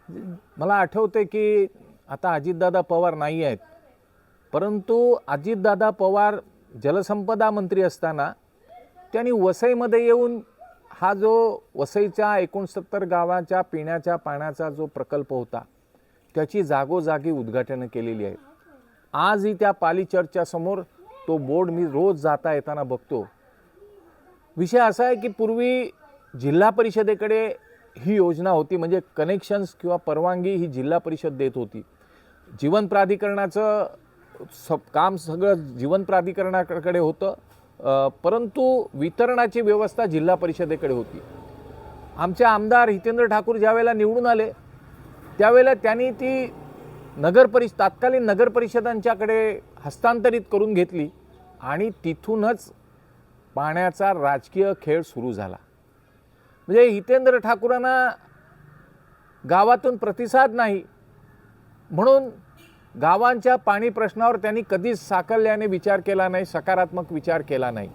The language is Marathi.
मला आठवते की आता अजितदादा पवार नाही आहेत, परंतु अजितदादा पवार जलसंपदा मंत्री असताना त्यांनी वसईमध्ये येऊन हा जो वसईच्या 69 गावांच्या पिण्याच्या पाण्याचा जो प्रकल्प होता त्याची जागोजागी उद्घाटन केलेली आहे। आजही त्या पाली चर्चच्या समोर तो बोर्ड मी रोज जाता येताना बघतो। विषय असा आहे की पूर्वी जिल्हा परिषदेकडे ही योजना होती, म्हणजे कनेक्शन्स किंवा परवानगी ही जिल्हा परिषद देत होती। जीवन प्राधिकरणाचं काम सगळं जीवन प्राधिकरणाकडे होतं, परंतु वितरणाची व्यवस्था जिल्हा परिषदेकडे होती। आमचे आमदार हितेंद्र ठाकूर ज्यावेळेला निवडून आले त्यावेळेला त्यांनी ती तात्कालीन नगर परिषदांच्याकडे हस्तांतरित करून घेतली आणि तिथूनच पाण्याचा राजकीय खेळ सुरू झाला। म्हणजे हितेंद्र ठाकूरांना गावातून प्रतिसाद नाही म्हणून गावांच्या पाणी प्रश्नावर त्यांनी कधीच साकल्याने विचार केला नाही, सकारात्मक विचार केला नाही।